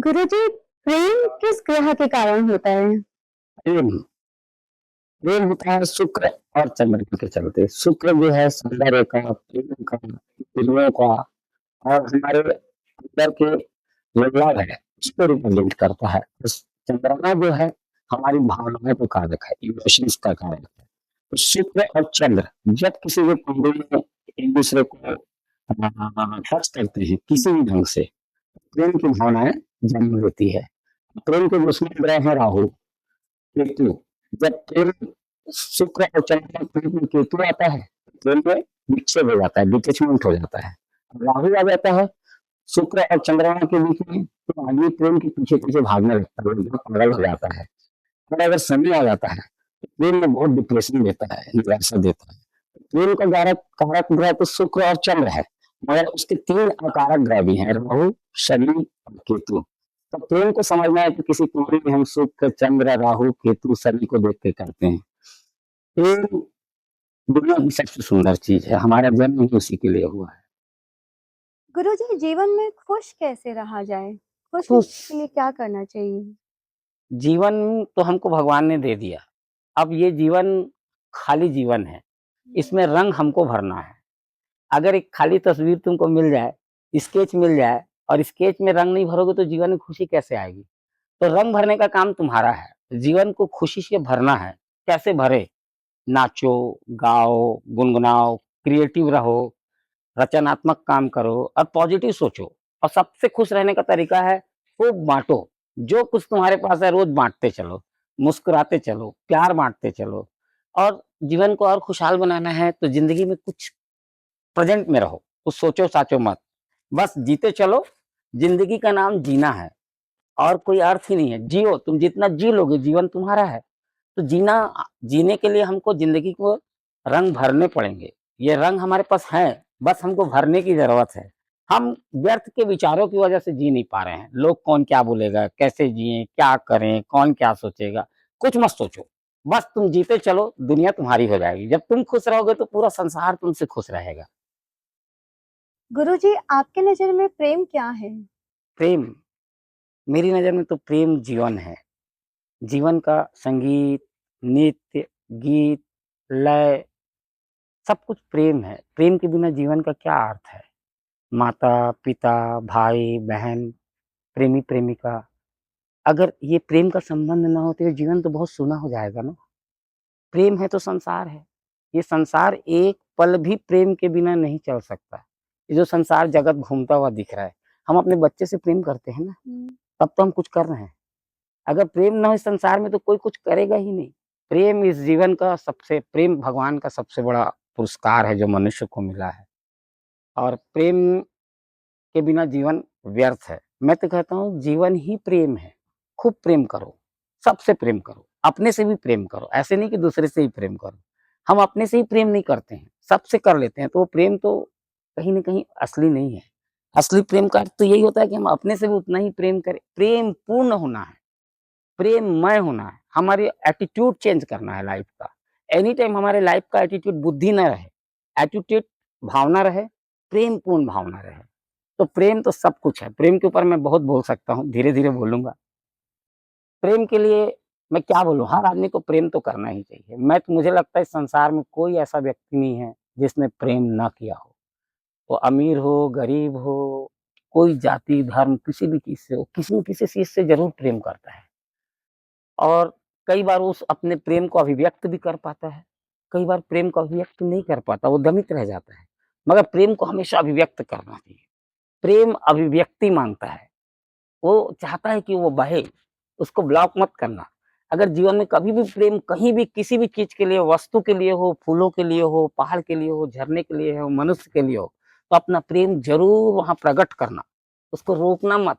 गुरुजी, प्रेम किस ग्रह के कारण होता है? प्रेम प्रेम होता है शुक्र और चंद्र के चलते। शुक्र जो है सौंदर्य का, प्रेम का, प्रियों का और हमारे अंदर के जो लव है उसको रिप्रेजेंट करता है। उस चंद्रमा जो है हमारी भावनाओं को कारक है, इमोशंस का कारक है। तो शुक्र और चंद्र जब किसी भी कुंडली में एक दूसरे को टच करते हैं किसी भी ढंग से, प्रेम की भावनाएं जन्म लेती है। प्रेम के दुश्मन ग्रह है राहु, केतु। जब प्रेम शुक्र और चंद्र का प्रेम में केतु आता है, प्रेम में विक्षेप हो जाता है, डिटेचमेंट हो जाता है। राहु आ जाता है शुक्र और चंद्रमा के बीच में, तो आदमी प्रेम के पीछे पीछे भागने लगता है, एकदम पागल हो जाता है। और अगर शनि आ जाता है तो प्रेम में बहुत डिप्रेशन देता है, निराशा देता है। प्रेम का कारक कारक ग्रह तो शुक्र और चंद्र है, मगर उसके तीन अकारक ग्रह भी हैं, राहु, शनि और केतु। तो प्रेम को समझना है तो किसी कुंडली में हम शुक्र, चंद्र, राहु, केतु, शनि को देख के करते हैं। प्रेम दुनिया की सबसे सुंदर चीज है, हमारा जन्म ही उसी के लिए हुआ है। गुरुजी, जीवन में खुश कैसे रहा जाए? खुश खुश रहने के लिए क्या करना चाहिए? जीवन तो हमको भगवान ने दे दिया। अब ये जीवन खाली जीवन है, इसमें रंग हमको भरना है। अगर एक खाली तस्वीर तुमको मिल जाए, स्केच मिल जाए और स्केच में रंग नहीं भरोगे तो जीवन में खुशी कैसे आएगी? तो रंग भरने का काम तुम्हारा है, जीवन को खुशी से भरना है। कैसे भरे? नाचो, गाओ, गुनगुनाओ, क्रिएटिव रहो, रचनात्मक काम करो और पॉजिटिव सोचो। और सबसे खुश रहने का तरीका है खूब बाँटो, जो कुछ तुम्हारे पास है रोज़ बाँटते चलो, मुस्कुराते चलो, प्यार बाँटते चलो। और जीवन को और खुशहाल बनाना है तो ज़िंदगी में कुछ प्रेज़ेंट में रहो, कुछ सोचो-साचो मत, बस जीते चलो। ज़िंदगी का नाम जीना है और कोई अर्थ ही नहीं है। जियो, तुम जितना जी लोगे जीवन तुम्हारा है। तो जीने के लिए हमको ज़िंदगी को रंग भरने पड़ेंगे। ये रंग हमारे पास हैं, बस हमको भरने की ज़रूरत है। हम व्यर्थ के विचारों की वजह से जी नहीं पा रहे हैं। लोग कौन क्या बोलेगा, कैसे जिएँ, क्या करें, कौन क्या सोचेगा, कुछ मत सोचो। बस तुम जीते चलो, दुनिया तुम्हारी हो जाएगी। जब तुम खुश रहोगे तो पूरा संसार तुमसे खुश रहेगा। गुरुजी, आपके नज़र में प्रेम क्या है? प्रेम, मेरी नज़र में तो प्रेम जीवन है। जीवन का संगीत, नृत्य, गीत, लय सब कुछ प्रेम है। प्रेम के बिना जीवन का क्या अर्थ है? माता-पिता, भाई-बहन, प्रेमी-प्रेमिका, अगर ये प्रेम का संबंध ना हो तो ये जीवन तो बहुत सूना हो जाएगा ना। प्रेम है तो संसार है। ये संसार एक पल भी प्रेम के बिना नहीं चल सकता। ये जो संसार जगत घूमता हुआ दिख रहा है, हम अपने बच्चे से प्रेम करते हैं ना, तब तो हम कुछ कर रहे हैं। अगर प्रेम ना हो इस संसार में तो कोई कुछ करेगा ही नहीं। प्रेम इस जीवन का सबसे प्रेम भगवान का सबसे बड़ा पुरस्कार है जो मनुष्य को मिला है। और प्रेम के बिना जीवन व्यर्थ है। मैं तो कहता हूँ जीवन ही प्रेम है। खूब प्रेम करो, सबसे प्रेम करो, अपने से भी प्रेम करो। ऐसे नहीं कि दूसरे से ही प्रेम करो। हम अपने से ही प्रेम नहीं करते हैं, सबसे कर लेते हैं, तो वो प्रेम तो कहीं न कहीं असली नहीं है। असली प्रेम का अर्थ तो यही होता है कि हम अपने से भी उतना ही प्रेम करें। प्रेम पूर्ण होना है, प्रेममय होना है, हमारी एटीट्यूड चेंज करना है लाइफ़ का। एनी टाइम हमारे लाइफ़ का एटीट्यूड बुद्धि ना रहे, एटीट्यूड भावना रहे, प्रेमपूर्ण भावना रहे। तो प्रेम तो सब कुछ है। प्रेम के ऊपर मैं बहुत बोल सकता हूँ, धीरे-धीरे बोलूँगा। प्रेम के लिए मैं क्या बोलूँ, हर आदमी को प्रेम तो करना ही चाहिए। मुझे लगता है इस संसार में कोई ऐसा व्यक्ति नहीं है, जिसने प्रेम ना किया हो। वो अमीर हो, गरीब हो, कोई जाति, धर्म किसी भी चीज़ से हो, किसी न किसी चीज़ से ज़रूर प्रेम करता है। और कई बार उस अपने प्रेम को अभिव्यक्त भी कर पाता है, कई बार प्रेम को अभिव्यक्त नहीं कर पाता, वो दमित रह जाता है। मगर प्रेम को हमेशा अभिव्यक्त करना चाहिए। प्रेम अभिव्यक्ति माँगता है। वो चाहता है कि वो बहे, उसको ब्लॉक मत करना। अगर जीवन में कभी भी प्रेम कहीं भी किसी भी चीज़ के लिए, वस्तु के लिए हो, फूलों के लिए हो, पहाड़ के लिए हो, झरने के लिए हो, मनुष्य के लिए हो, तो अपना प्रेम ज़रूर वहाँ प्रकट करना, उसको रोकना मत।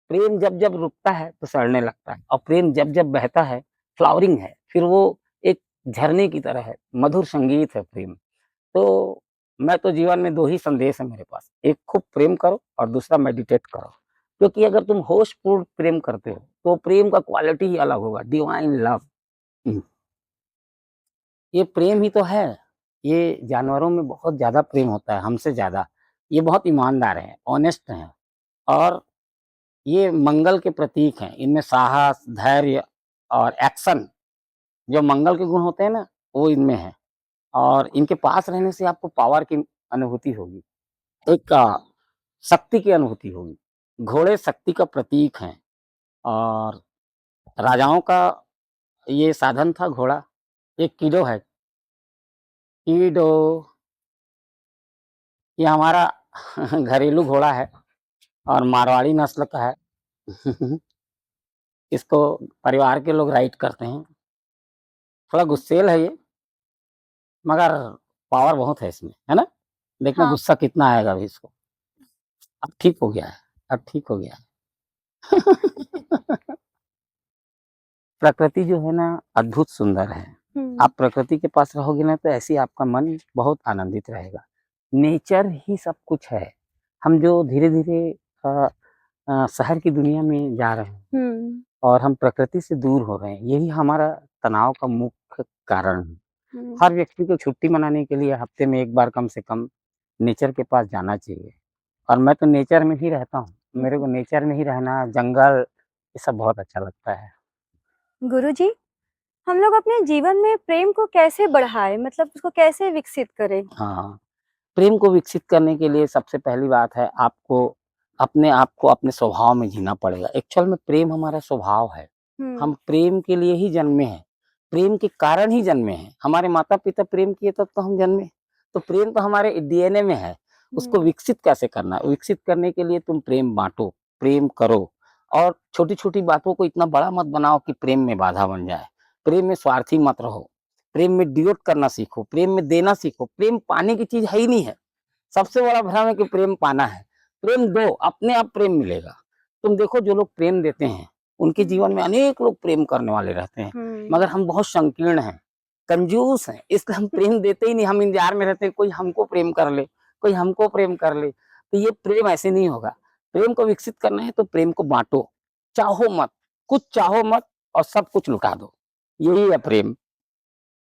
प्रेम जब-जब रुकता है तो सड़ने लगता है और प्रेम जब-जब बहता है, फ्लावरिंग है, फिर वो एक झरने की तरह है, मधुर संगीत है प्रेम। तो मैं तो जीवन में 2 ही संदेश है मेरे पास, एक खूब प्रेम करो और दूसरा मेडिटेट करो। क्योंकि अगर तुम होशपूर्ण प्रेम करते हो, तो प्रेम का क्वालिटी ही अलग होगा, डिवाइन लव। हुँ, ये प्रेम ही तो है। ये जानवरों में बहुत ज़्यादा प्रेम होता है, हमसे ज़्यादा। ये बहुत ईमानदार हैं, ऑनेस्ट हैं और ये मंगल के प्रतीक हैं। इनमें साहस, धैर्य और एक्शन जो मंगल के गुण होते हैं ना, वो इनमें है और इनके पास रहने से आपको पावर की अनुभूति होगी। एक शक्ति की अनुभूति होगी। घोड़े शक्ति का प्रतीक हैं और राजाओं का ये साधन था घोड़ा। एक किडो है, किडो ये हमारा घरेलू घोड़ा है और मारवाड़ी नस्ल का है। इसको परिवार के लोग राइड करते हैं। थोड़ा गुस्सैल है ये, मगर पावर बहुत है इसमें, है ना? देखना हाँ। गुस्सा कितना आएगा अभी इसको। अब ठीक हो गया है, अब ठीक हो गया है। प्रकृति जो है ना अद्भुत सुंदर है। हुँ, आप प्रकृति के पास रहोगे ना तो ऐसे ही आपका मन बहुत आनंदित रहेगा। नेचर ही सब कुछ है। हम जो धीरे-धीरे शहर की दुनिया में जा रहे हैं हुँ, और हम प्रकृति से दूर हो रहे हैं, यही हमारा तनाव का मुख्य कारण है। हुँ, हर व्यक्ति को छुट्टी मनाने के लिए हफ्ते में 1 बार कम से कम नेचर के पास जाना चाहिए और मैं तो नेचर में ही रहता हूँ। मेरे को हुँ। नेचर में ही रहना, जंगल ये सब बहुत अच्छा लगता है। गुरुजी, हम लोग अपने जीवन में प्रेम को कैसे बढ़ाएँ? मतलब उसको कैसे विकसित करें? हाँ, प्रेम को विकसित करने के लिए सबसे पहली बात है आपको अपने आप को अपने स्वभाव में जीना पड़ेगा। एक्चुअल में प्रेम हमारा स्वभाव है। हुँ, हम प्रेम के लिए ही जन्मे हैं, प्रेम के कारण ही जन्मे हैं। हमारे माता-पिता प्रेम किए तब तो हम जन्मे। तो प्रेम तो हमारे डीएनए में है। उसको हुँ, विकसित कैसे करना है? विकसित करने के लिए तुम प्रेम बाँटो, प्रेम करो और छोटी-छोटी बातों को इतना बड़ा मत बनाओ कि प्रेम में बाधा बन जाए। प्रेम में स्वार्थी मत रहो। प्रेम में डिवोट करना सीखो, प्रेम में देना सीखो। प्रेम पाने की चीज़ है ही नहीं है। सबसे बड़ा भ्रम है कि प्रेम पाना है। प्रेम दो, अपने आप प्रेम मिलेगा। तुम देखो जो लोग प्रेम देते हैं, उनके हुँ, जीवन में अनेक लोग प्रेम करने वाले रहते हैं, हुँ, मगर हम बहुत संकीर्ण हैं, कंजूस हैं, इसलिए हम प्रेम देते ही नहीं, हम इंतज़ार में रहते हैं कोई हमको प्रेम कर ले, कोई हमको प्रेम कर ले। तो ये प्रेम ऐसे नहीं होगा। प्रेम को विकसित करना है तो प्रेम को बाँटो, चाहो मत, कुछ चाहो मत और सब कुछ लुटा दो। यही है प्रेम।